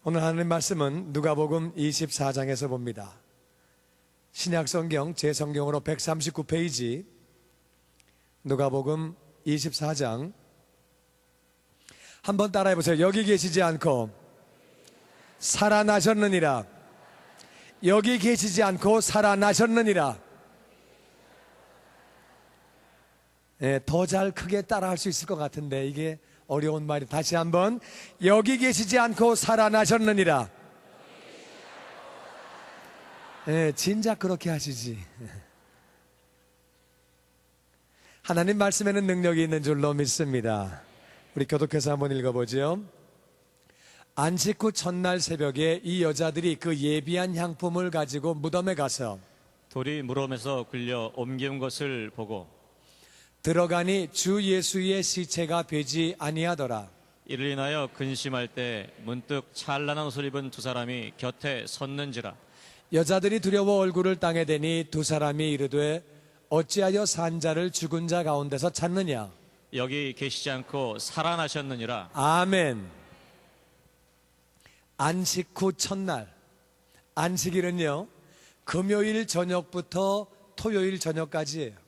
오늘 하나님 말씀은 누가복음 24장에서 봅니다. 신약성경 제성경으로 139페이지 누가복음 24장 한번 따라해 보세요. 여기 계시지 않고 살아나셨느니라. 여기 계시지 않고 살아나셨느니라. 더 잘 크게 따라할 수 있을 것 같은데 이게 어려운 말이. 다시 한번. 여기 계시지 않고 살아나셨느니라. 진작 그렇게 하시지. 하나님 말씀에는 능력이 있는 줄로 믿습니다. 우리 교독해서 한번 읽어보죠. 안식 후 첫날 새벽에 이 여자들이 그 예비한 향품을 가지고 무덤에 가서 돌이 무덤에서 굴려 옮긴 것을 보고 들어가니 주 예수의 시체가 되지 아니하더라. 이를 인하여 근심할 때 문득 찬란한 옷을 입은 두 사람이 곁에 섰는지라. 여자들이 두려워 얼굴을 땅에 대니 두 사람이 이르되 어찌하여 산 자를 죽은 자 가운데서 찾느냐. 여기 계시지 않고 살아나셨느니라. 아멘. 안식 후 첫날. 안식일은요, 금요일 저녁부터 토요일 저녁까지예요.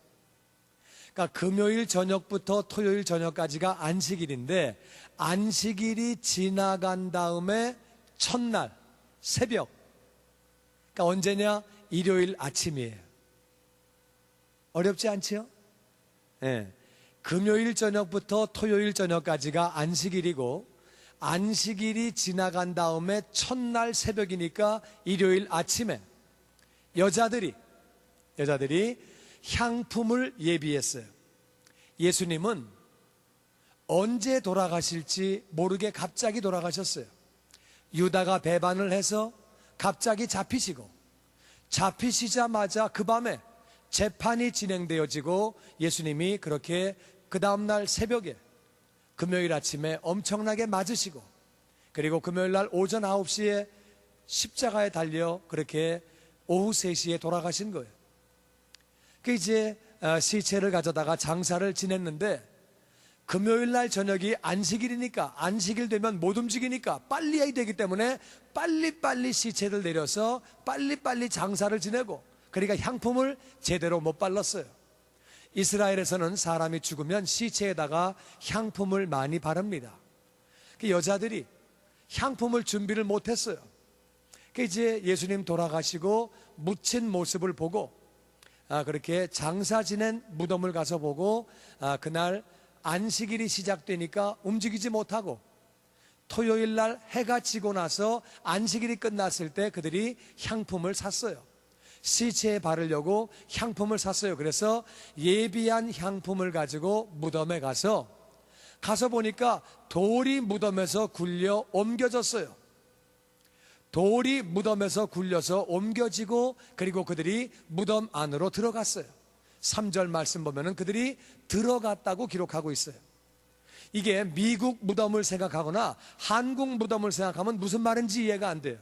그러니까 금요일 저녁부터 토요일 저녁까지가 안식일인데, 안식일이 지나간 다음에 첫날 새벽, 그러니까 언제냐? 일요일 아침이에요. 어렵지 않지요? 네. 금요일 저녁부터 토요일 저녁까지가 안식일이고, 안식일이 지나간 다음에 첫날 새벽이니까 일요일 아침에 여자들이 향품을 예비했어요. 예수님은 언제 돌아가실지 모르게 갑자기 돌아가셨어요. 유다가 배반을 해서 갑자기 잡히시자마자 그 밤에 재판이 진행되어지고 예수님이 그렇게 그 다음날 새벽에 금요일 아침에 엄청나게 맞으시고, 그리고 금요일 날 오전 9시에 십자가에 달려 그렇게 오후 3시에 돌아가신 거예요. 그 이제 시체를 가져다가 장사를 지냈는데, 금요일 날 저녁이 안식일이니까, 안식일 되면 못 움직이니까 빨리 해야 되기 때문에 빨리빨리 시체를 내려서 빨리빨리 장사를 지내고, 그러니까 향품을 제대로 못 발랐어요. 이스라엘에서는 사람이 죽으면 시체에다가 향품을 많이 바릅니다. 그 여자들이 향품을 준비를 못했어요. 그 이제 예수님 돌아가시고 묻힌 모습을 보고, 그렇게 장사 지낸 무덤을 가서 보고, 그날 안식일이 시작되니까 움직이지 못하고, 토요일 날 해가 지고 나서 안식일이 끝났을 때 그들이 향품을 샀어요. 시체에 바르려고 향품을 샀어요. 그래서 예비한 향품을 가지고 무덤에 가서 보니까 돌이 무덤에서 굴려 옮겨졌어요. 돌이 무덤에서 굴려서 옮겨지고, 그리고 그들이 무덤 안으로 들어갔어요. 3절 말씀 보면은 그들이 들어갔다고 기록하고 있어요. 이게 미국 무덤을 생각하거나 한국 무덤을 생각하면 무슨 말인지 이해가 안 돼요.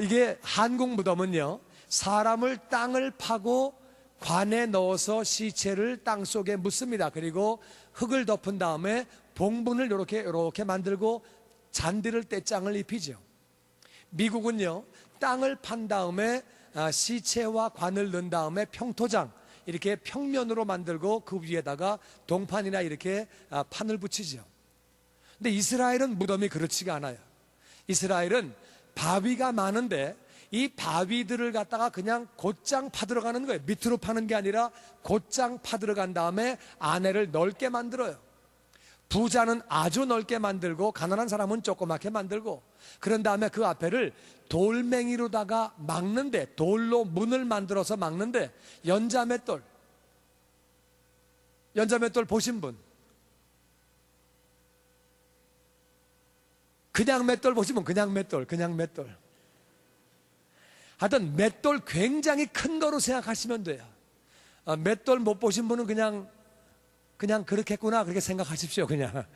이게 한국 무덤은요, 사람을 땅을 파고 관에 넣어서 시체를 땅 속에 묻습니다. 그리고 흙을 덮은 다음에 봉분을 이렇게 만들고 잔디를 떼장을 입히죠. 미국은요, 땅을 판 다음에 시체와 관을 넣은 다음에 평토장, 이렇게 평면으로 만들고 그 위에다가 동판이나 이렇게 판을 붙이죠. 근데 이스라엘은 무덤이 그렇지가 않아요. 이스라엘은 바위가 많은데 이 바위들을 갖다가 그냥 곧장 파들어가는 거예요. 밑으로 파는 게 아니라 곧장 파들어간 다음에 안에를 넓게 만들어요. 부자는 아주 넓게 만들고 가난한 사람은 조그맣게 만들고, 그런 다음에 그 앞에를 돌멩이로다가 막는데, 돌로 문을 만들어서 막는데, 연자맷돌 보신 분? 그냥 맷돌 보신 분? 그냥 맷돌. 하여튼 맷돌 굉장히 큰 거로 생각하시면 돼요. 맷돌 못 보신 분은 그냥 그렇겠구나, 그렇게 생각하십시오. 그냥.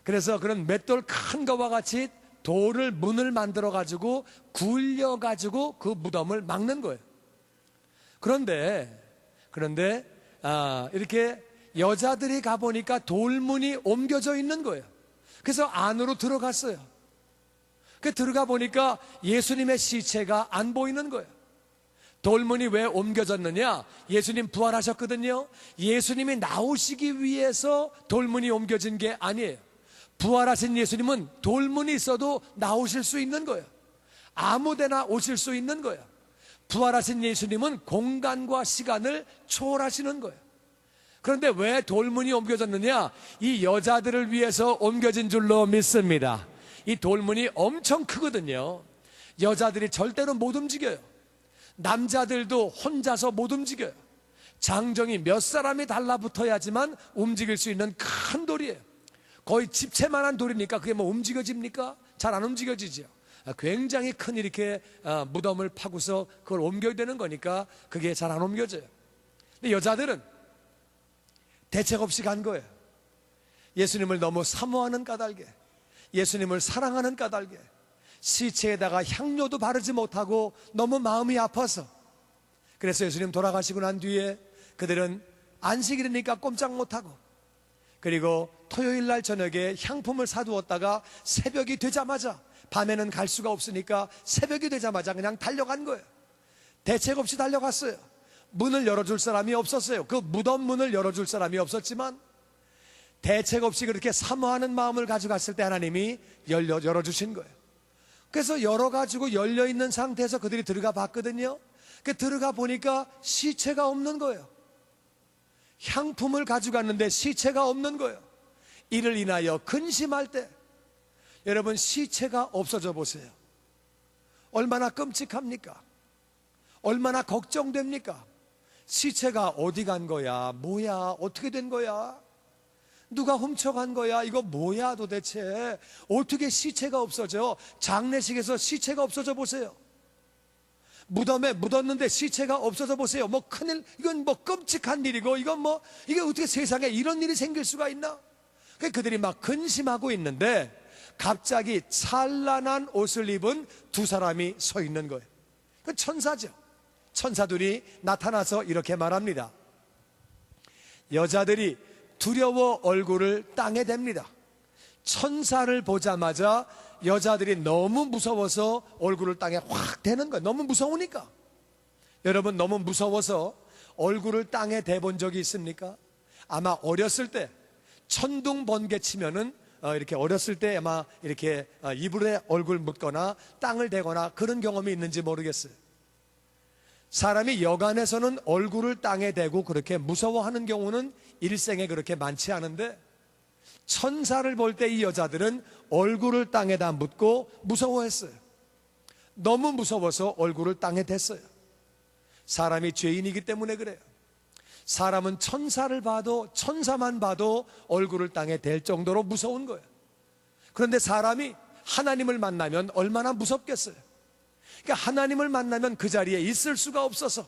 그래서 그런 맷돌 큰 거와 같이 돌을 문을 만들어 가지고 굴려 가지고 그 무덤을 막는 거예요. 그런데 이렇게 여자들이 가보니까 돌문이 옮겨져 있는 거예요. 그래서 안으로 들어갔어요. 그 들어가 보니까 예수님의 시체가 안 보이는 거예요. 돌문이 왜 옮겨졌느냐? 예수님 부활하셨거든요. 예수님이 나오시기 위해서 돌문이 옮겨진 게 아니에요. 부활하신 예수님은 돌문이 있어도 나오실 수 있는 거예요. 아무데나 오실 수 있는 거예요. 부활하신 예수님은 공간과 시간을 초월하시는 거예요. 그런데 왜 돌문이 옮겨졌느냐? 이 여자들을 위해서 옮겨진 줄로 믿습니다. 이 돌문이 엄청 크거든요. 여자들이 절대로 못 움직여요. 남자들도 혼자서 못 움직여요. 장정이 몇 사람이 달라붙어야지만 움직일 수 있는 큰 돌이에요. 거의 집채만한 돌이니까 그게 뭐 움직여집니까? 잘 안 움직여지죠. 굉장히 큰 이렇게 무덤을 파고서 그걸 옮겨야 되는 거니까 그게 잘 안 옮겨져요. 근데 여자들은 대책 없이 간 거예요. 예수님을 너무 사모하는 까닭에, 예수님을 사랑하는 까닭에 시체에다가 향료도 바르지 못하고 너무 마음이 아파서, 그래서 예수님 돌아가시고 난 뒤에 그들은 안식일이니까 꼼짝 못하고, 그리고 토요일 날 저녁에 향품을 사두었다가 새벽이 되자마자, 밤에는 갈 수가 없으니까 새벽이 되자마자 그냥 달려간 거예요. 대책 없이 달려갔어요. 문을 열어줄 사람이 없었어요. 그 무덤 문을 열어줄 사람이 없었지만 대책 없이 그렇게 사모하는 마음을 가져갔을 때 하나님이 열어주신 거예요. 그래서 열어가지고 열려있는 상태에서 그들이 들어가 봤거든요. 그 들어가 보니까 시체가 없는 거예요. 향품을 가져갔는데 시체가 없는 거예요. 이를 인하여 근심할 때, 여러분 시체가 없어져 보세요. 얼마나 끔찍합니까? 얼마나 걱정됩니까? 시체가 어디 간 거야? 뭐야? 어떻게 된 거야? 누가 훔쳐간 거야? 이거 뭐야 도대체? 어떻게 시체가 없어져? 장례식에서 시체가 없어져 보세요. 무덤에 묻었는데 시체가 없어져 보세요. 뭐 큰일, 이건 뭐 끔찍한 일이고, 이건 뭐 이게 어떻게 세상에 이런 일이 생길 수가 있나? 그들이 막 근심하고 있는데 갑자기 찬란한 옷을 입은 두 사람이 서 있는 거예요. 그 천사죠. 천사들이 나타나서 이렇게 말합니다. 여자들이 두려워 얼굴을 땅에 댑니다. 천사를 보자마자 여자들이 너무 무서워서 얼굴을 땅에 확 대는 거예요. 너무 무서우니까. 여러분, 너무 무서워서 얼굴을 땅에 대본 적이 있습니까? 아마 어렸을 때 천둥 번개 치면은 이렇게 어렸을 때 아마 이렇게 이불에 얼굴 묻거나 땅을 대거나 그런 경험이 있는지 모르겠어요. 사람이 여간에서는 얼굴을 땅에 대고 그렇게 무서워하는 경우는 일생에 그렇게 많지 않은데, 천사를 볼 때 이 여자들은 얼굴을 땅에다 묻고 무서워했어요. 너무 무서워서 얼굴을 땅에 댔어요. 사람이 죄인이기 때문에 그래요. 사람은 천사를 봐도, 천사만 봐도 얼굴을 땅에 댈 정도로 무서운 거예요. 그런데 사람이 하나님을 만나면 얼마나 무섭겠어요. 그러니까 하나님을 만나면 그 자리에 있을 수가 없어서,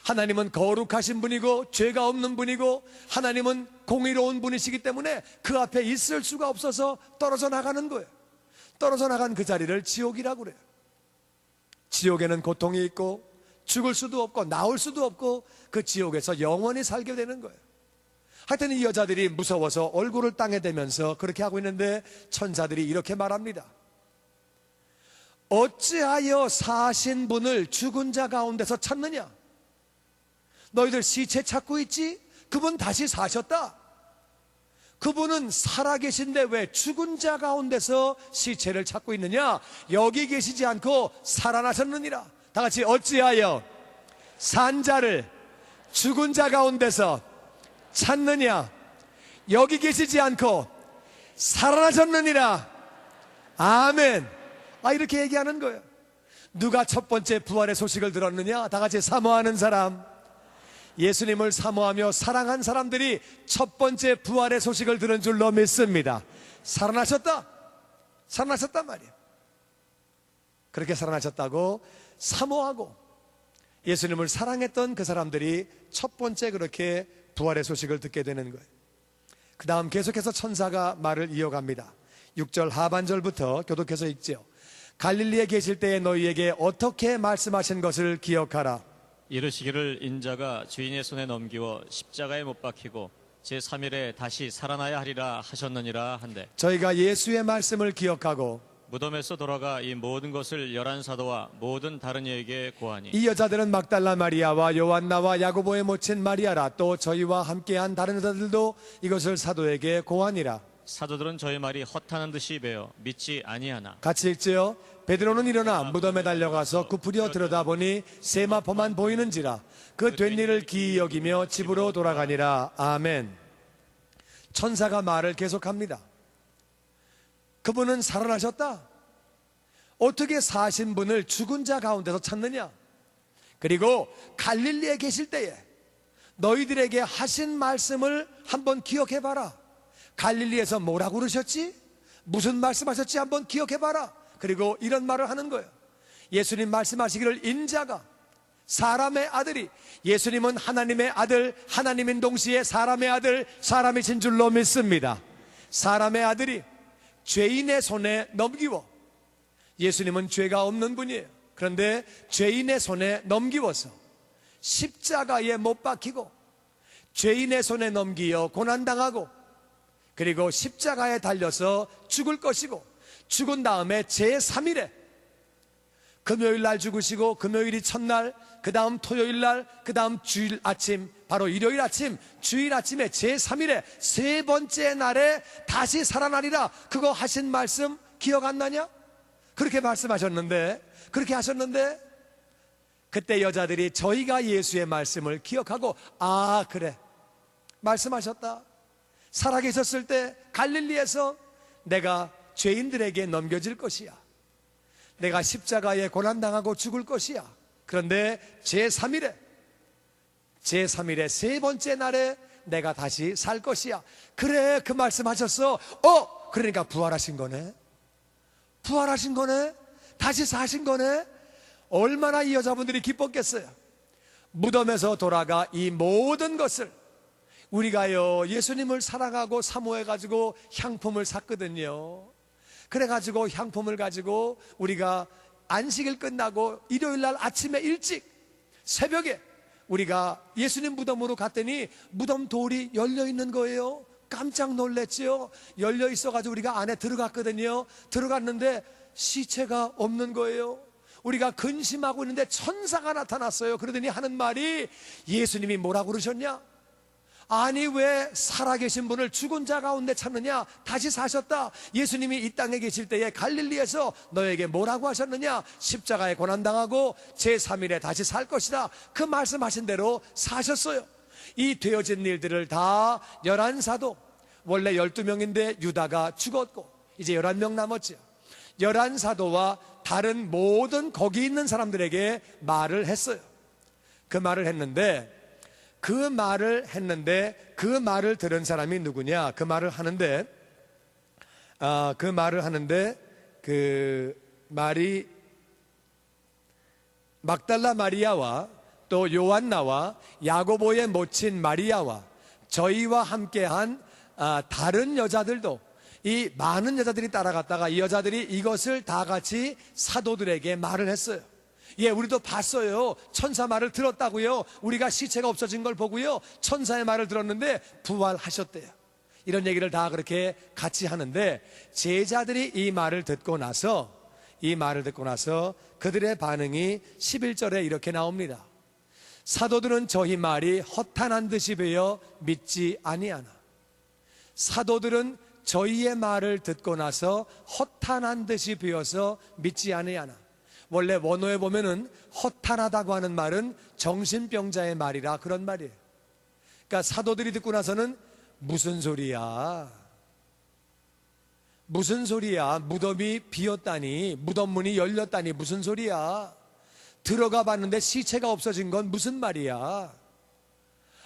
하나님은 거룩하신 분이고 죄가 없는 분이고 하나님은 공의로운 분이시기 때문에 그 앞에 있을 수가 없어서 떨어져 나가는 거예요. 떨어져 나간 그 자리를 지옥이라고 그래요. 지옥에는 고통이 있고 죽을 수도 없고 나올 수도 없고 그 지옥에서 영원히 살게 되는 거예요. 하여튼 이 여자들이 무서워서 얼굴을 땅에 대면서 그렇게 하고 있는데 천사들이 이렇게 말합니다. 어찌하여 사신 분을 죽은 자 가운데서 찾느냐? 너희들 시체 찾고 있지? 그분 다시 사셨다. 그분은 살아계신데 왜 죽은 자 가운데서 시체를 찾고 있느냐? 여기 계시지 않고 살아나셨느니라. 다 같이 어찌하여 산 자를 죽은 자 가운데서 찾느냐? 여기 계시지 않고 살아나셨느니라. 아멘. 이렇게 얘기하는 거예요. 누가 첫 번째 부활의 소식을 들었느냐? 다 같이 사모하는 사람. 예수님을 사모하며 사랑한 사람들이 첫 번째 부활의 소식을 들은 줄로 믿습니다. 살아나셨다. 살아나셨단 말이에요. 그렇게 살아나셨다고 사모하고 예수님을 사랑했던 그 사람들이 첫 번째 그렇게 부활의 소식을 듣게 되는 거예요. 그 다음 계속해서 천사가 말을 이어갑니다. 6절 하반절부터 교독해서 읽지요. 갈릴리에 계실 때에 너희에게 어떻게 말씀하신 것을 기억하라. 이르시기를 인자가 주인의 손에 넘기워 십자가에 못 박히고 제3일에 다시 살아나야 하리라 하셨느니라 한데, 저희가 예수의 말씀을 기억하고 무덤에서 돌아가 이 모든 것을 11사도와 모든 다른 이에게 고하니 이 여자들은 막달라 마리아와 요한나와 야고보의 모친 마리아라. 또 저희와 함께한 다른 여자들도 이것을 사도에게 고하니라. 사도들은 저희 말이 헛하는 듯이 배어 믿지 아니하나 같이 읽지요. 베드로는 일어나 무덤에 달려가서 굽으려 들여다보니 세마포만 보이는지라. 그 된 일을 기이 여기며 집으로 돌아가니라. 아멘. 천사가 말을 계속합니다. 그분은 살아나셨다. 어떻게 사신 분을 죽은 자 가운데서 찾느냐? 그리고 갈릴리에 계실 때에 너희들에게 하신 말씀을 한번 기억해봐라. 갈릴리에서 뭐라고 그러셨지? 무슨 말씀하셨지? 한번 기억해봐라. 그리고 이런 말을 하는 거예요. 예수님 말씀하시기를 인자가 사람의 아들이, 예수님은 하나님의 아들, 하나님인 동시에 사람의 아들, 사람이신 줄로 믿습니다. 사람의 아들이 죄인의 손에 넘기워, 예수님은 죄가 없는 분이에요. 그런데 죄인의 손에 넘기워서 십자가에 못 박히고 죄인의 손에 넘기어 고난당하고 그리고 십자가에 달려서 죽을 것이고 죽은 다음에 제3일에 금요일 날 죽으시고 금요일이 첫날, 그 다음 토요일 날, 그 다음 주일 아침, 바로 일요일 아침, 주일 아침에 제3일에 세 번째 날에 다시 살아나리라. 그거 하신 말씀 기억 안 나냐? 그렇게 말씀하셨는데, 그렇게 하셨는데 그때 여자들이 저희가 예수의 말씀을 기억하고, 아 그래 말씀하셨다. 살아계셨을 때 갈릴리에서 내가 죄인들에게 넘겨질 것이야. 내가 십자가에 고난당하고 죽을 것이야. 그런데 제3일에 세 번째 날에 내가 다시 살 것이야. 그래, 그 말씀하셨어. 그러니까 부활하신 거네. 부활하신 거네. 다시 사신 거네. 얼마나 이 여자분들이 기뻤겠어요. 무덤에서 돌아가 이 모든 것을, 우리가요 예수님을 사랑하고 사모해가지고 향품을 샀거든요. 그래가지고 향품을 가지고 우리가 안식일 끝나고 일요일날 아침에 일찍 새벽에 우리가 예수님 무덤으로 갔더니 무덤 돌이 열려있는 거예요. 깜짝 놀랐지요. 열려 있어가지고 우리가 안에 들어갔거든요. 들어갔는데 시체가 없는 거예요. 우리가 근심하고 있는데 천사가 나타났어요. 그러더니 하는 말이, 예수님이 뭐라고 그러셨냐? 아니 왜 살아계신 분을 죽은 자 가운데 찾느냐? 다시 사셨다. 예수님이 이 땅에 계실 때에 갈릴리에서 너에게 뭐라고 하셨느냐? 십자가에 고난당하고 제3일에 다시 살 것이다. 그 말씀하신 대로 사셨어요. 이 되어진 일들을 다 11사도, 원래 12명인데 유다가 죽었고 이제 11명 남았죠. 11사도와 다른 모든 거기 있는 사람들에게 말을 했어요. 그 말을 했는데 그 말을 들은 사람이 누구냐? 그 말을 하는데 그 말이 막달라 마리아와 또 요한나와 야고보의 모친 마리아와 저희와 함께한 다른 여자들도, 이 많은 여자들이 따라갔다가 이 여자들이 이것을 다 같이 사도들에게 말을 했어요. 예, 우리도 봤어요. 천사 말을 들었다고요. 우리가 시체가 없어진 걸 보고요, 천사의 말을 들었는데 부활하셨대요. 이런 얘기를 다 그렇게 같이 하는데, 제자들이 이 말을 듣고 나서 그들의 반응이 11절에 이렇게 나옵니다. 사도들은 저희 말이 허탄한 듯이 배어 믿지 아니하나. 사도들은 저희의 말을 듣고 나서 허탄한 듯이 배어서 믿지 아니하나. 원래 원어에 보면은 허탄하다고 하는 말은 정신병자의 말이라 그런 말이에요. 그러니까 사도들이 듣고 나서는 무슨 소리야? 무슨 소리야? 무덤이 비었다니, 무덤 문이 열렸다니 무슨 소리야? 들어가 봤는데 시체가 없어진 건 무슨 말이야?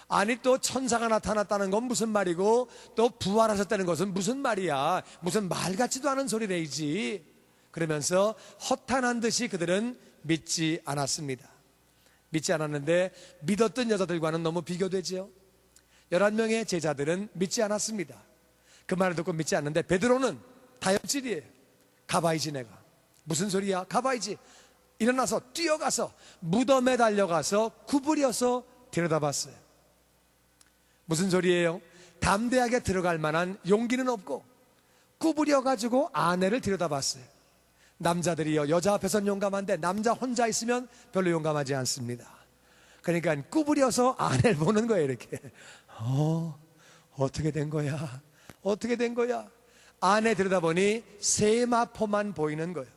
아니 또 천사가 나타났다는 건 무슨 말이고 또 부활하셨다는 것은 무슨 말이야? 무슨 말 같지도 않은 소리래이지. 그러면서 허탄한 듯이 그들은 믿지 않았습니다. 믿지 않았는데 믿었던 여자들과는 너무 비교되지요. 11명의 제자들은 믿지 않았습니다. 그 말을 듣고 믿지 않는데 베드로는 다혈질이에요. 가봐야지 내가. 무슨 소리야? 가봐야지. 일어나서 뛰어가서 무덤에 달려가서 구부려서 들여다봤어요. 무슨 소리예요? 담대하게 들어갈 만한 용기는 없고 구부려가지고 아내를 들여다봤어요. 남자들이요, 여자 앞에서는 용감한데 남자 혼자 있으면 별로 용감하지 않습니다. 그러니까 구부려서 아내를 보는 거예요. 이렇게 어떻게 된 거야? 어떻게 된 거야? 안에 들여다보니 세마포만 보이는 거예요.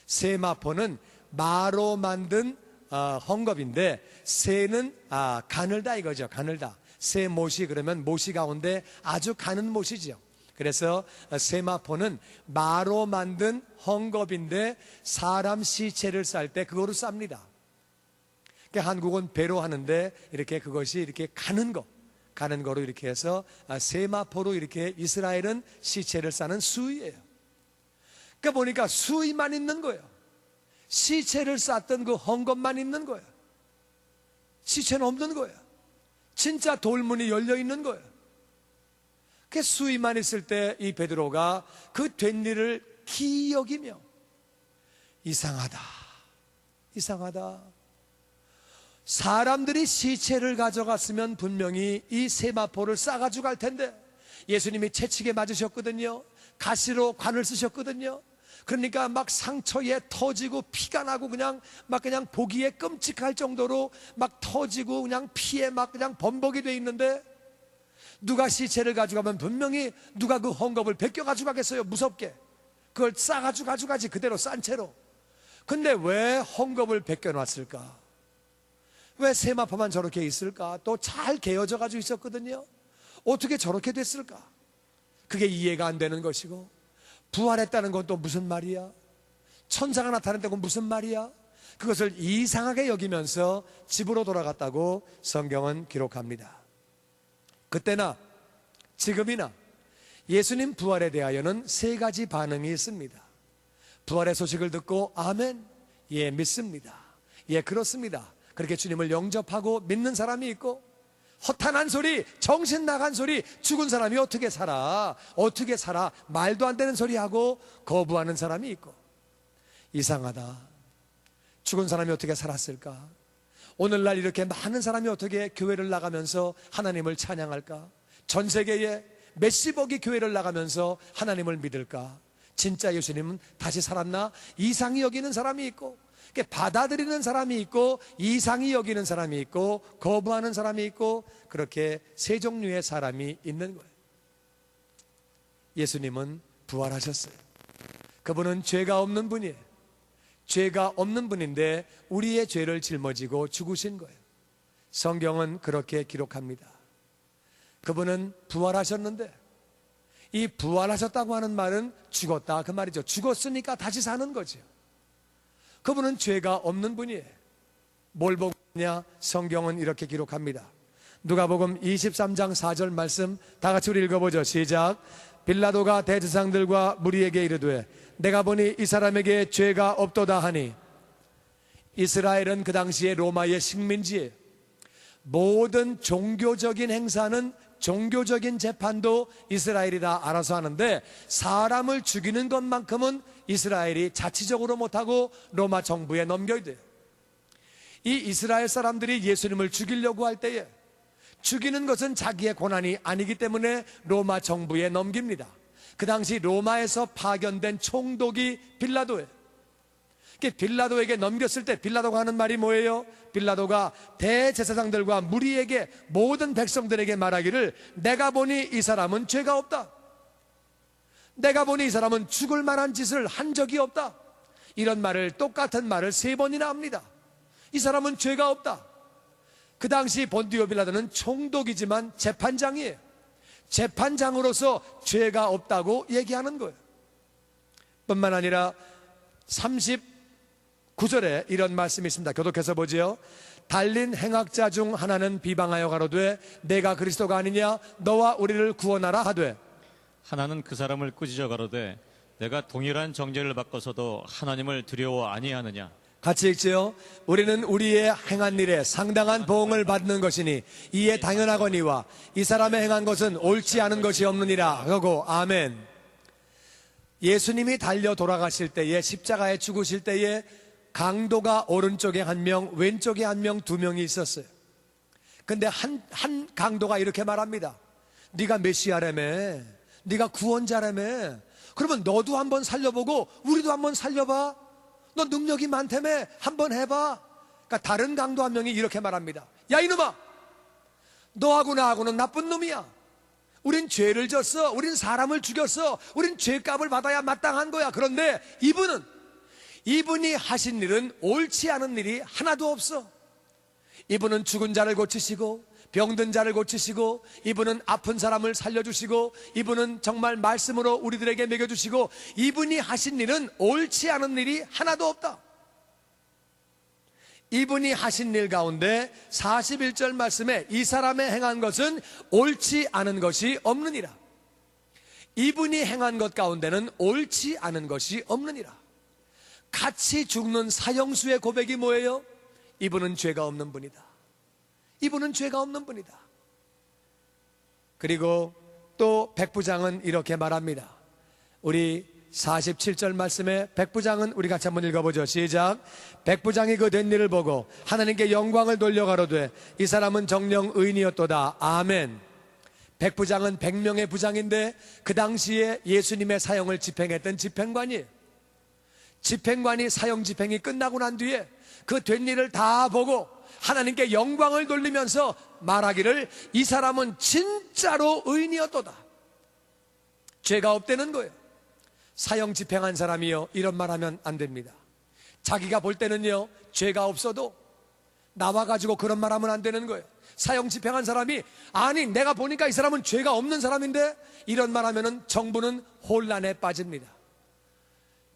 세마포는 마로 만든 헝겊인데, 새는 가늘다 이거죠. 가늘다. 새 못이 그러면 못이 가운데 아주 가는 못이죠. 그래서 세마포는 마로 만든 헝겊인데 사람 시체를 쌀 때 그거로 쌉니다. 그러니까 한국은 배로 하는데 이렇게 그것이 이렇게 가는 거로 이렇게 해서 세마포로 이렇게 이스라엘은 시체를 싸는 수의예요. 그러니까 보니까 수의만 있는 거예요. 시체를 쌌던 그 헝겊만 있는 거예요. 시체는 없는 거예요. 진짜 돌문이 열려 있는 거예요. 그 수위만 있을 때 이 베드로가 그 된 일을 기이 여기며 이상하다. 사람들이 시체를 가져갔으면 분명히 이 세마포를 싸가지고 갈 텐데, 예수님이 채찍에 맞으셨거든요. 가시로 관을 쓰셨거든요. 그러니까 막 상처에 터지고 피가 나고 그냥 보기에 끔찍할 정도로 막 터지고 그냥 피에 막 그냥 범벅이 돼 있는데, 누가 시체를 가져가면 분명히 누가 그 헝겊을 벗겨 가지고 가겠어요? 무섭게 그걸 싸가지고 가져가지, 그대로 싼 채로. 근데 왜 헝겊을 벗겨 놨을까? 왜 세마포만 저렇게 있을까? 또 잘 개어져 가지고 있었거든요. 어떻게 저렇게 됐을까? 그게 이해가 안 되는 것이고, 부활했다는 건 또 무슨 말이야? 천사가 나타났다는 건 무슨 말이야? 그것을 이상하게 여기면서 집으로 돌아갔다고 성경은 기록합니다. 그때나 지금이나 예수님 부활에 대하여는 세 가지 반응이 있습니다. 부활의 소식을 듣고 아멘, 예 믿습니다, 예 그렇습니다, 그렇게 주님을 영접하고 믿는 사람이 있고, 허탄한 소리, 정신 나간 소리, 죽은 사람이 어떻게 살아 말도 안 되는 소리 하고 거부하는 사람이 있고, 이상하다, 죽은 사람이 어떻게 살았을까? 오늘날 이렇게 많은 사람이 어떻게 교회를 나가면서 하나님을 찬양할까? 전 세계에 몇십억이 교회를 나가면서 하나님을 믿을까? 진짜 예수님은 다시 살았나? 이상히 여기는 사람이 있고, 받아들이는 사람이 있고, 이상히 여기는 사람이 있고, 거부하는 사람이 있고, 그렇게 세 종류의 사람이 있는 거예요. 예수님은 부활하셨어요. 그분은 죄가 없는 분이에요. 죄가 없는 분인데 우리의 죄를 짊어지고 죽으신 거예요. 성경은 그렇게 기록합니다. 그분은 부활하셨는데, 이 부활하셨다고 하는 말은 죽었다 그 말이죠. 죽었으니까 다시 사는 거죠. 그분은 죄가 없는 분이에요. 뭘 보고 있냐? 성경은 이렇게 기록합니다. 누가복음 23장 4절 말씀 다 같이 우리 읽어보죠. 시작. 빌라도가 대제사장들과 무리에게 이르되 내가 보니 이 사람에게 죄가 없도다 하니. 이스라엘은 그 당시에 로마의 식민지예요. 모든 종교적인 행사는, 종교적인 재판도 이스라엘이 다 알아서 하는데, 사람을 죽이는 것만큼은 이스라엘이 자치적으로 못하고 로마 정부에 넘겨야 돼요. 이 이스라엘 사람들이 예수님을 죽이려고 할 때에 죽이는 것은 자기의 권한이 아니기 때문에 로마 정부에 넘깁니다. 그 당시 로마에서 파견된 총독이 빌라도예요. 빌라도에게 넘겼을 때 빌라도가 하는 말이 뭐예요? 빌라도가 대제사장들과 무리에게, 모든 백성들에게 말하기를 내가 보니 이 사람은 죄가 없다, 내가 보니 이 사람은 죽을 만한 짓을 한 적이 없다, 이런 말을, 똑같은 말을 3번이나 합니다. 이 사람은 죄가 없다. 그 당시 본디오 빌라도는 총독이지만 재판장이에요. 재판장으로서 죄가 없다고 얘기하는 거예요. 뿐만 아니라 39절에 이런 말씀이 있습니다. 교독해서 보지요. 달린 행악자 중 하나는 비방하여 가로되 내가 그리스도가 아니냐, 너와 우리를 구원하라 하되. 하나는 그 사람을 꾸짖어 가로되 내가 동일한 정죄를 받고서도 하나님을 두려워 아니하느냐. 같이 읽지요. 우리는 우리의 행한 일에 상당한 보응을 받는 것이니 이에 당연하거니와 이 사람의 행한 것은 옳지 않은 것이 없느니라 하고. 아멘. 예수님이 달려 돌아가실 때에, 십자가에 죽으실 때에 강도가 오른쪽에 한 명, 왼쪽에 한 명, 2명이 있었어요. 근데 한 강도가 이렇게 말합니다. 네가 메시아라며, 네가 구원자라며, 그러면 너도 한번 살려보고 우리도 한번 살려봐. 너 능력이 많다며 한번 해봐. 그러니까 다른 강도 한 명이 이렇게 말합니다. 야 이놈아, 너하고 나하고는 나쁜 놈이야. 우린 죄를 졌어. 우린 사람을 죽였어. 우린 죄값을 받아야 마땅한 거야. 그런데 이분이 하신 일은 옳지 않은 일이 하나도 없어. 이분은 죽은 자를 고치시고 병든 자를 고치시고, 이분은 아픈 사람을 살려주시고, 이분은 정말 말씀으로 우리들에게 먹여주시고, 이분이 하신 일은 옳지 않은 일이 하나도 없다. 이분이 하신 일 가운데 41절 말씀에 이 사람의 행한 것은 옳지 않은 것이 없느니라. 이분이 행한 것 가운데는 옳지 않은 것이 없느니라. 같이 죽는 사형수의 고백이 뭐예요? 이분은 죄가 없는 분이다. 이분은 죄가 없는 분이다. 그리고 또 백부장은 이렇게 말합니다. 우리 47절 말씀에 백부장은 우리 같이 한번 읽어보죠. 시작. 백부장이 그 된 일을 보고 하나님께 영광을 돌려 가로되 이 사람은 정령 의인이었도다. 아멘. 백부장은 100명의 부장인데 그 당시에 예수님의 사형을 집행했던 집행관이에요. 집행관이 사형 집행이 끝나고 난 뒤에 그 된 일을 다 보고 하나님께 영광을 돌리면서 말하기를 이 사람은 진짜로 의인이었도다. 죄가 없다는 거예요. 사형 집행한 사람이요, 이런 말하면 안 됩니다. 자기가 볼 때는요, 죄가 없어도 나와가지고 그런 말하면 안 되는 거예요. 사형 집행한 사람이 아니 내가 보니까 이 사람은 죄가 없는 사람인데 이런 말하면은 정부는 혼란에 빠집니다.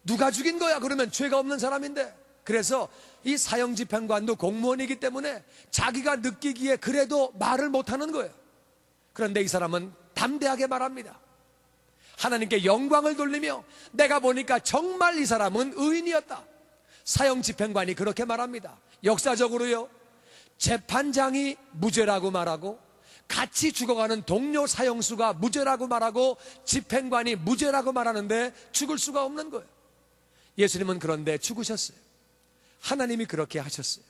누가 죽인 거야? 그러면 죄가 없는 사람인데. 그래서 이 사형 집행관도 공무원이기 때문에 자기가 느끼기에 그래도 말을 못하는 거예요. 그런데 이 사람은 담대하게 말합니다. 하나님께 영광을 돌리며 내가 보니까 정말 이 사람은 의인이었다. 사형 집행관이 그렇게 말합니다. 역사적으로요, 재판장이 무죄라고 말하고 같이 죽어가는 동료 사형수가 무죄라고 말하고 집행관이 무죄라고 말하는데 죽을 수가 없는 거예요. 예수님은 그런데 죽으셨어요. 하나님이 그렇게 하셨어요.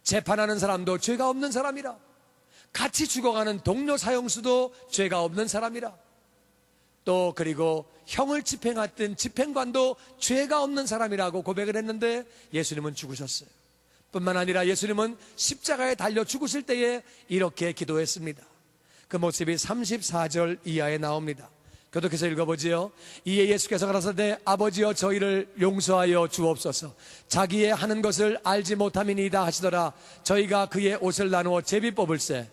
재판하는 사람도 죄가 없는 사람이라, 같이 죽어가는 동료 사형수도 죄가 없는 사람이라, 또 그리고 형을 집행했던 집행관도 죄가 없는 사람이라고 고백을 했는데 예수님은 죽으셨어요. 뿐만 아니라 예수님은 십자가에 달려 죽으실 때에 이렇게 기도했습니다. 그 모습이 34절 이하에 나옵니다. 교독해서 읽어보지요. 이에 예수께서 가라사대 아버지여 저희를 용서하여 주옵소서. 자기의 하는 것을 알지 못함이니이다 하시더라. 저희가 그의 옷을 나누어 제비 뽑을세.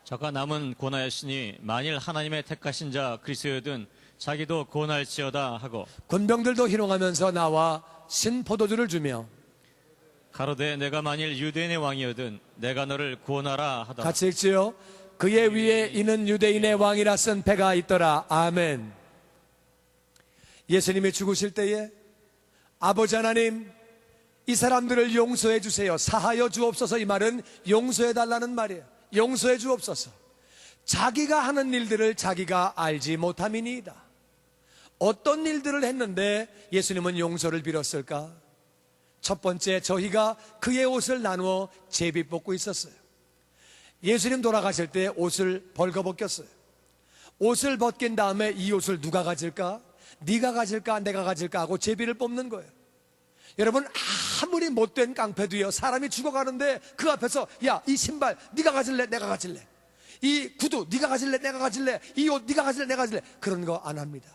저가 남은 고나였으니 만일 하나님의 택하신 자 그리스도여든 자기도 고날지어다 하고 군병들도 희롱하면서 나와 신포도주를 주며 가로되 내가 만일 유대인의 왕이여든 내가 너를 구원하라 하더라. 같이 읽지요. 그의 위에 이는 유대인의 왕이라 쓴 패가 있더라. 아멘. 예수님이 죽으실 때에 아버지 하나님, 이 사람들을 용서해 주세요, 사하여 주옵소서. 이 말은 용서해 달라는 말이에요. 용서해 주옵소서. 자기가 하는 일들을 자기가 알지 못함이니이다. 어떤 일들을 했는데 예수님은 용서를 빌었을까? 첫 번째, 저희가 그의 옷을 나누어 제비 뽑고 있었어요. 예수님 돌아가실 때 옷을 벌거벗겼어요. 옷을 벗긴 다음에 이 옷을 누가 가질까? 네가 가질까? 내가 가질까? 하고 제비를 뽑는 거예요. 여러분, 아무리 못된 깡패도요, 사람이 죽어가는데 그 앞에서 야, 이 신발 네가 가질래? 내가 가질래? 이 구두 네가 가질래? 내가 가질래? 이 옷 네가 가질래? 내가 가질래? 그런 거 안 합니다.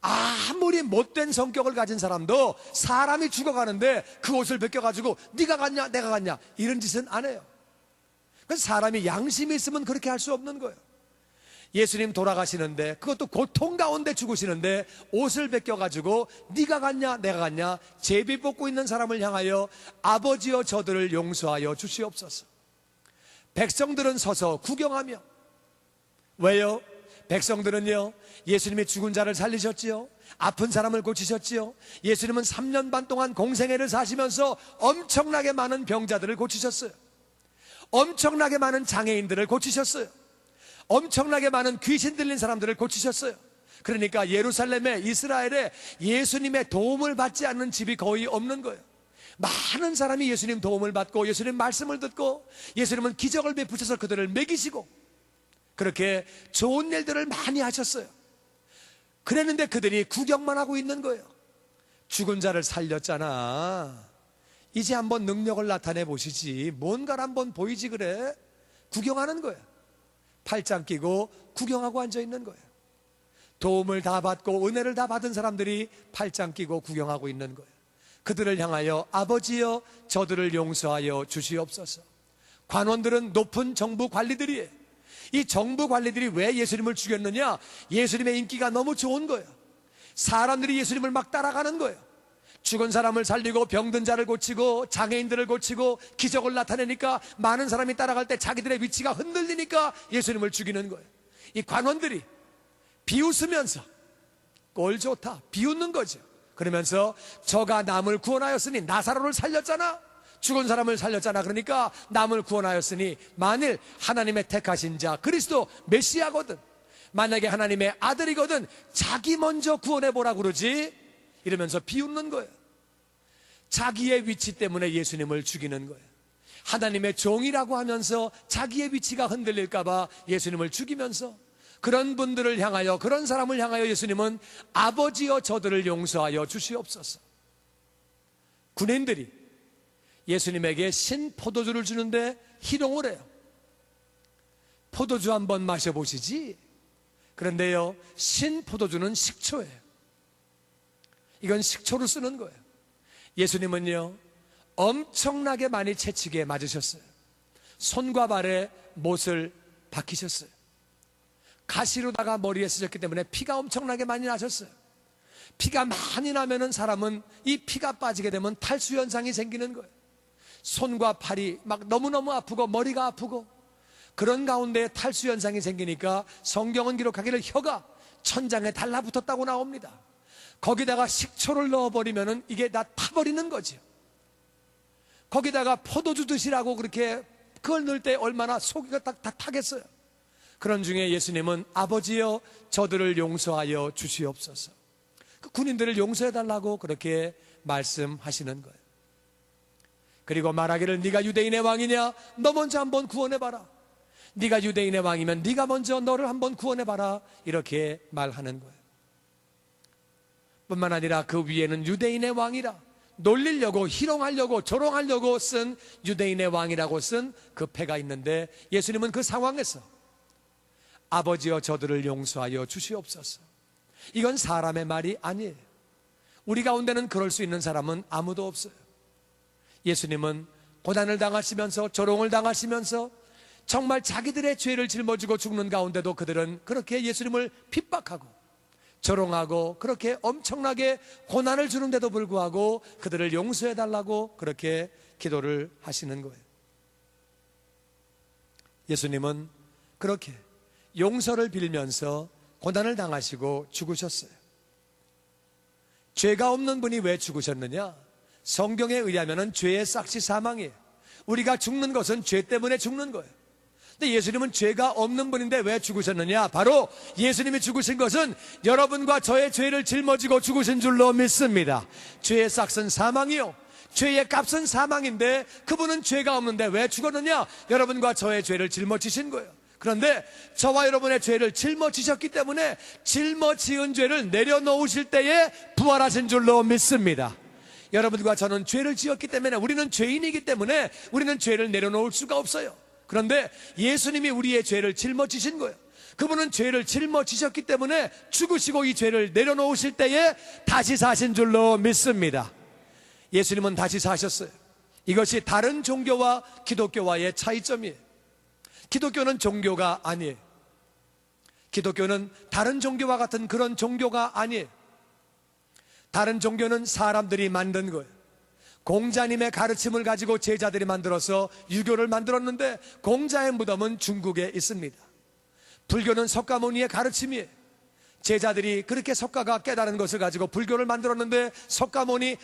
아무리 못된 성격을 가진 사람도 사람이 죽어가는데 그 옷을 벗겨가지고 네가 갔냐 내가 갔냐 이런 짓은 안 해요. 그래서 사람이 양심이 있으면 그렇게 할 수 없는 거예요. 예수님 돌아가시는데, 그것도 고통 가운데 죽으시는데 옷을 벗겨가지고 네가 갔냐 내가 갔냐 제비 뽑고 있는 사람을 향하여 아버지여 저들을 용서하여 주시옵소서. 백성들은 서서 구경하며, 왜요? 백성들은요, 예수님이 죽은 자를 살리셨지요, 아픈 사람을 고치셨지요. 예수님은 3년 반 동안 공생애를 사시면서 엄청나게 많은 병자들을 고치셨어요. 엄청나게 많은 장애인들을 고치셨어요. 엄청나게 많은 귀신 들린 사람들을 고치셨어요. 그러니까 예루살렘에, 이스라엘에 예수님의 도움을 받지 않는 집이 거의 없는 거예요. 많은 사람이 예수님 도움을 받고 예수님 말씀을 듣고 예수님은 기적을 베푸셔서 그들을 먹이시고, 그렇게 좋은 일들을 많이 하셨어요. 그랬는데 그들이 구경만 하고 있는 거예요. 죽은 자를 살렸잖아. 이제 한번 능력을 나타내 보시지. 뭔가를 한번 보이지 그래. 구경하는 거예요. 팔짱 끼고 구경하고 앉아 있는 거예요. 도움을 다 받고 은혜를 다 받은 사람들이 팔짱 끼고 구경하고 있는 거예요. 그들을 향하여 아버지여 저들을 용서하여 주시옵소서. 관원들은 높은 정부 관리들이에요. 이 정부 관리들이 왜 예수님을 죽였느냐? 예수님의 인기가 너무 좋은 거예요. 사람들이 예수님을 막 따라가는 거예요. 죽은 사람을 살리고 병든 자를 고치고 장애인들을 고치고 기적을 나타내니까 많은 사람이 따라갈 때 자기들의 위치가 흔들리니까 예수님을 죽이는 거예요. 이 관원들이 비웃으면서 꼴 좋다 비웃는 거죠. 그러면서 저가 남을 구원하였으니 나사로를 살렸잖아. 죽은 사람을 살렸잖아. 그러니까 남을 구원하였으니 만일 하나님의 택하신 자 그리스도 메시아거든, 만약에 하나님의 아들이거든 자기 먼저 구원해보라 그러지. 이러면서 비웃는 거예요. 자기의 위치 때문에 예수님을 죽이는 거예요. 하나님의 종이라고 하면서 자기의 위치가 흔들릴까봐 예수님을 죽이면서, 그런 분들을 향하여, 그런 사람을 향하여 예수님은 아버지여 저들을 용서하여 주시옵소서. 군인들이 예수님에게 신포도주를 주는데 희롱을 해요. 포도주 한번 마셔보시지. 그런데요, 신포도주는 식초예요. 이건 식초로 쓰는 거예요. 예수님은요 엄청나게 많이 채찍에 맞으셨어요. 손과 발에 못을 박히셨어요. 가시로다가 머리에 쓰셨기 때문에 피가 엄청나게 많이 나셨어요. 피가 많이 나면은 사람은 이 피가 빠지게 되면 탈수 현상이 생기는 거예요. 손과 팔이 막 너무너무 아프고 머리가 아프고, 그런 가운데 탈수 현상이 생기니까 성경은 기록하기를 혀가 천장에 달라붙었다고 나옵니다. 거기다가 식초를 넣어버리면은 이게 다 타버리는 거죠. 거기다가 포도주 드시라고 그렇게 그걸 넣을 때 얼마나 속이 다 타겠어요. 그런 중에 예수님은 아버지여 저들을 용서하여 주시옵소서. 그 군인들을 용서해달라고 그렇게 말씀하시는 거예요. 그리고 말하기를 네가 유대인의 왕이냐? 너 먼저 한번 구원해봐라. 네가 유대인의 왕이면 네가 먼저 너를 한번 구원해봐라. 이렇게 말하는 거예요. 뿐만 아니라 그 위에는 유대인의 왕이라, 놀리려고 희롱하려고 조롱하려고 쓴 유대인의 왕이라고 쓴 그 패가 있는데, 예수님은 그 상황에서 아버지여 저들을 용서하여 주시옵소서. 이건 사람의 말이 아니에요. 우리 가운데는 그럴 수 있는 사람은 아무도 없어요. 예수님은 고난을 당하시면서 조롱을 당하시면서 정말 자기들의 죄를 짊어지고 죽는 가운데도 그들은 그렇게 예수님을 핍박하고 조롱하고 그렇게 엄청나게 고난을 주는데도 불구하고 그들을 용서해달라고 그렇게 기도를 하시는 거예요. 예수님은 그렇게 용서를 빌면서 고난을 당하시고 죽으셨어요. 죄가 없는 분이 왜 죽으셨느냐? 성경에 의하면 죄의 싹시 사망이에요. 우리가 죽는 것은 죄 때문에 죽는 거예요. 근데 예수님은 죄가 없는 분인데 왜 죽으셨느냐? 바로 예수님이 죽으신 것은 여러분과 저의 죄를 짊어지고 죽으신 줄로 믿습니다. 죄의 싹은 사망이요, 죄의 값은 사망인데 그분은 죄가 없는데 왜 죽었느냐? 여러분과 저의 죄를 짊어지신 거예요. 그런데 저와 여러분의 죄를 짊어지셨기 때문에 짊어지은 죄를 내려놓으실 때에 부활하신 줄로 믿습니다. 여러분과 저는 죄를 지었기 때문에, 우리는 죄인이기 때문에 우리는 죄를 내려놓을 수가 없어요. 그런데 예수님이 우리의 죄를 짊어지신 거예요. 그분은 죄를 짊어지셨기 때문에 죽으시고 이 죄를 내려놓으실 때에 다시 사신 줄로 믿습니다. 예수님은 다시 사셨어요. 이것이 다른 종교와 기독교와의 차이점이에요. 기독교는 종교가 아니에요. 기독교는 다른 종교와 같은 그런 종교가 아니에요. 다른 종교는 사람들이 만든 거예요. 공자님의 가르침을 가지고 제자들이 만들어서 유교를 만들었는데 공자의 무덤은 중국에 있습니다. 불교는 석가모니의 가르침이에요. 제자들이 그렇게 석가가 깨달은 것을 가지고 불교를 만들었는데 석가모니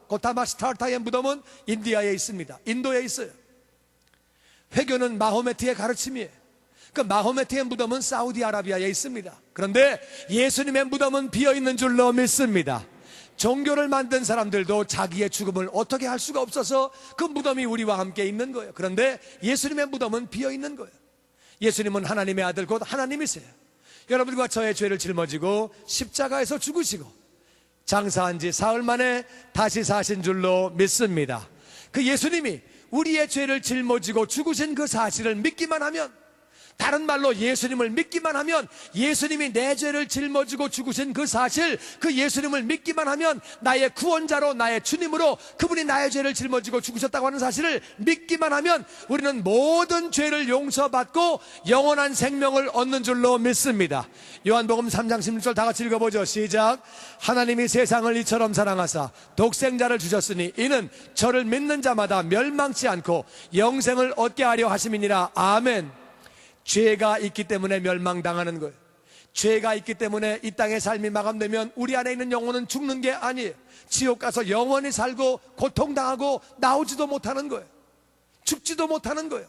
고타마시타르타의 무덤은 인디아에 있습니다. 인도에 있어요. 회교는 마호메트의 가르침이에요. 그 마호메트의 무덤은 사우디아라비아에 있습니다. 그런데 예수님의 무덤은 비어있는 줄로 믿습니다. 종교를 만든 사람들도 자기의 죽음을 어떻게 할 수가 없어서 그 무덤이 우리와 함께 있는 거예요. 그런데 예수님의 무덤은 비어있는 거예요. 예수님은 하나님의 아들 곧 하나님이세요. 여러분과 저의 죄를 짊어지고 십자가에서 죽으시고 장사한 지 사흘 만에 다시 사신 줄로 믿습니다. 그 예수님이 우리의 죄를 짊어지고 죽으신 그 사실을 믿기만 하면, 다른 말로 예수님을 믿기만 하면, 예수님이 내 죄를 짊어지고 죽으신 그 사실, 그 예수님을 믿기만 하면, 나의 구원자로, 나의 주님으로 그분이 나의 죄를 짊어지고 죽으셨다고 하는 사실을 믿기만 하면 우리는 모든 죄를 용서받고 영원한 생명을 얻는 줄로 믿습니다. 요한복음 3장 16절 다 같이 읽어보죠. 시작. 하나님이 세상을 이처럼 사랑하사 독생자를 주셨으니 이는 저를 믿는 자마다 멸망치 않고 영생을 얻게 하려 하심이니라. 아멘. 죄가 있기 때문에 멸망당하는 거예요. 죄가 있기 때문에 이 땅의 삶이 마감되면 우리 안에 있는 영혼은 죽는 게 아니에요. 지옥 가서 영원히 살고 고통당하고 나오지도 못하는 거예요. 죽지도 못하는 거예요.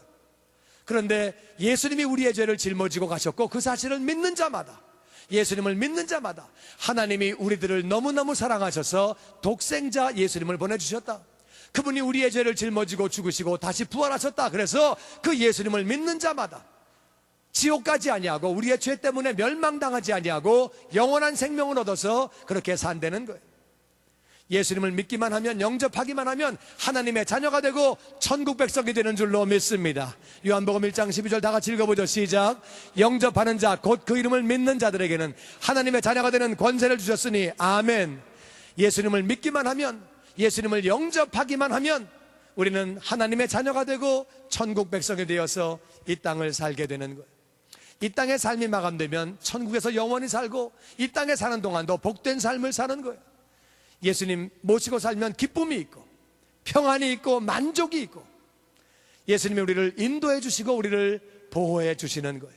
그런데 예수님이 우리의 죄를 짊어지고 가셨고, 그 사실을 믿는 자마다, 예수님을 믿는 자마다 하나님이 우리들을 너무너무 사랑하셔서 독생자 예수님을 보내주셨다. 그분이 우리의 죄를 짊어지고 죽으시고 다시 부활하셨다. 그래서 그 예수님을 믿는 자마다 지옥 가지 아니하고 우리의 죄 때문에 멸망당하지 아니하고 영원한 생명을 얻어서 그렇게 산다는 거예요. 예수님을 믿기만 하면, 영접하기만 하면 하나님의 자녀가 되고 천국 백성이 되는 줄로 믿습니다. 요한복음 1장 12절 다 같이 읽어보죠. 시작. 영접하는 자 곧 그 이름을 믿는 자들에게는 하나님의 자녀가 되는 권세를 주셨으니 아멘. 예수님을 믿기만 하면, 예수님을 영접하기만 하면 우리는 하나님의 자녀가 되고 천국 백성이 되어서 이 땅을 살게 되는 거예요. 이 땅의 삶이 마감되면 천국에서 영원히 살고 이 땅에 사는 동안도 복된 삶을 사는 거예요. 예수님 모시고 살면 기쁨이 있고 평안이 있고 만족이 있고 예수님이 우리를 인도해 주시고 우리를 보호해 주시는 거예요.